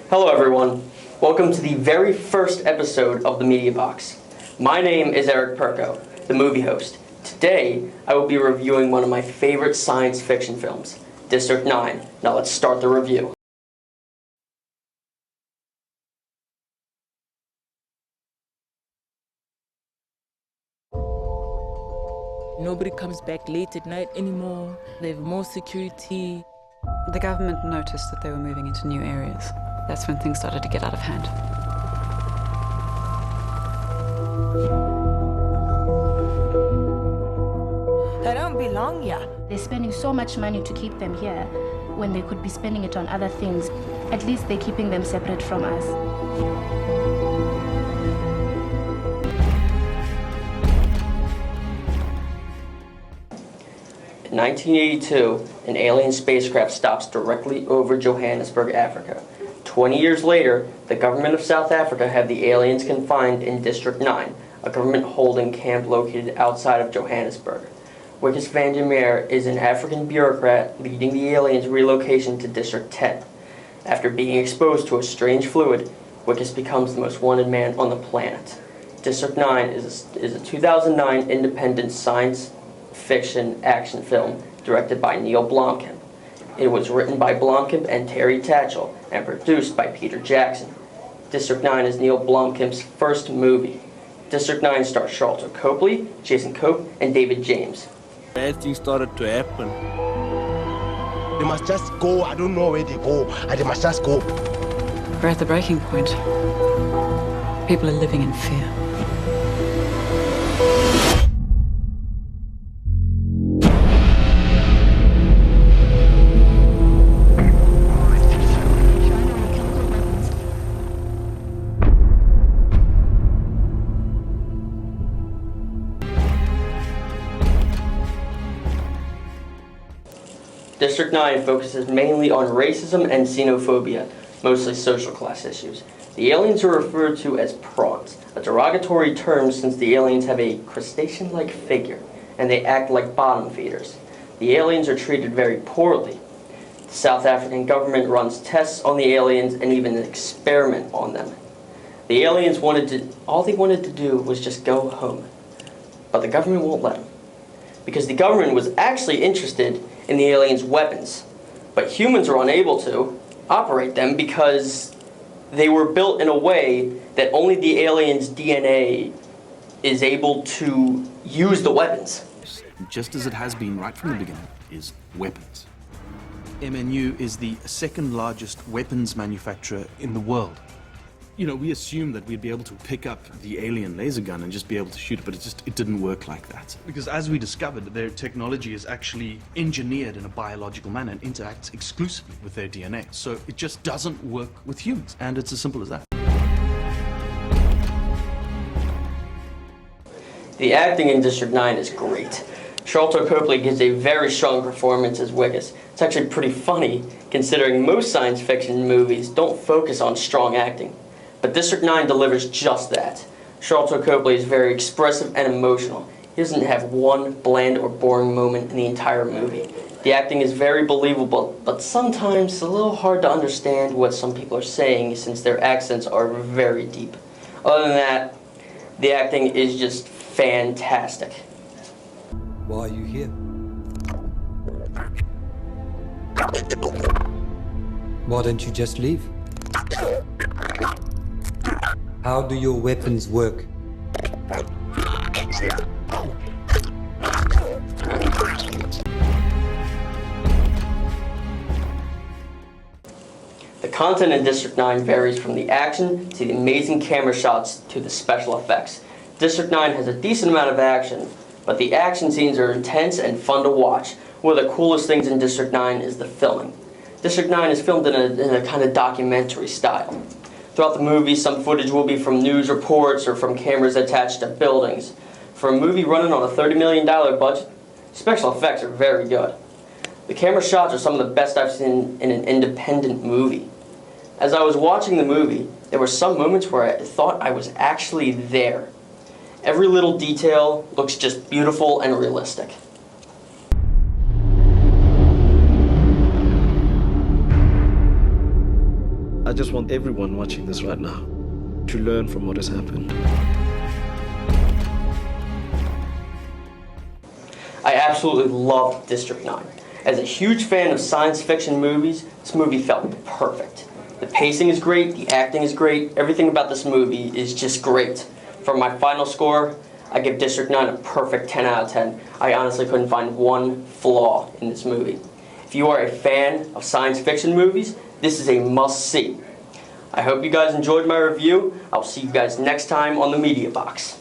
Hello everyone. Welcome to the very first episode of the Media Box. My name is Eric Perko, the movie host. Today, I will be reviewing one of my favorite science fiction films, District 9. Now let's start the review. Nobody comes back late at night anymore. They have more security. The government noticed that they were moving into new areas. That's when things started to get out of hand. They don't belong here. They're spending so much money to keep them here when they could be spending it on other things. At least they're keeping them separate from us. In 1982, an alien spacecraft stops directly over Johannesburg, Africa. 20 years later, the government of South Africa had the aliens confined in District 9, a government holding camp located outside of Johannesburg. Wikus van der Meer is an African bureaucrat leading the aliens' relocation to District 10. After being exposed to a strange fluid, Wikus becomes the most wanted man on the planet. District 9 is a 2009 independent science fiction action film directed by Neil Blomkamp. It was written by Blomkamp and Terry Tatchell and produced by Peter Jackson. District 9 is Neil Blomkamp's first movie. District 9 stars Charlton Copley, Jason Cope, and David James. Bad things started to happen. They must just go. I don't know where they go. They must just go. We're at the breaking point. People are living in fear. District 9 focuses mainly on racism and xenophobia, mostly social class issues. The aliens are referred to as prawns, a derogatory term since the aliens have a crustacean-like figure, and they act like bottom feeders. The aliens are treated very poorly. The South African government runs tests on the aliens and even an experiment on them. The aliens all they wanted to do was just go home. But the government won't let them. Because the government was actually interested in the aliens' weapons, but humans are unable to operate them because they were built in a way that only the aliens' DNA is able to use the weapons. Just as it has been right from the beginning, is weapons. MNU is the second largest weapons manufacturer in the world. You know, we assumed that we'd be able to pick up the alien laser gun and just be able to shoot it, but it didn't work like that. Because as we discovered, their technology is actually engineered in a biological manner and interacts exclusively with their DNA. So it just doesn't work with humans, and it's as simple as that. The acting in District 9 is great. Charlton Copley gives a very strong performance as Wikus. It's actually pretty funny, considering most science fiction movies don't focus on strong acting. But District 9 delivers just that. Charlton Copley is very expressive and emotional. He doesn't have one bland or boring moment in the entire movie. The acting is very believable, but sometimes a little hard to understand what some people are saying since their accents are very deep. Other than that, the acting is just fantastic. Why are you here? Why don't you just leave? How do your weapons work? The content in District 9 varies from the action to the amazing camera shots to the special effects. District 9 has a decent amount of action, but the action scenes are intense and fun to watch. One of the coolest things in District 9 is the filming. District 9 is filmed in a kind of documentary style. Throughout the movie, some footage will be from news reports or from cameras attached to buildings. For a movie running on a $30 million budget, special effects are very good. The camera shots are some of the best I've seen in an independent movie. As I was watching the movie, there were some moments where I thought I was actually there. Every little detail looks just beautiful and realistic. I just want everyone watching this right now to learn from what has happened. I absolutely loved District 9. As a huge fan of science fiction movies, this movie felt perfect. The pacing is great, the acting is great, everything about this movie is just great. For my final score, I give District 9 a perfect 10 out of 10. I honestly couldn't find one flaw in this movie. If you are a fan of science fiction movies, this is a must-see. I hope you guys enjoyed my review. I'll see you guys next time on the Media Box.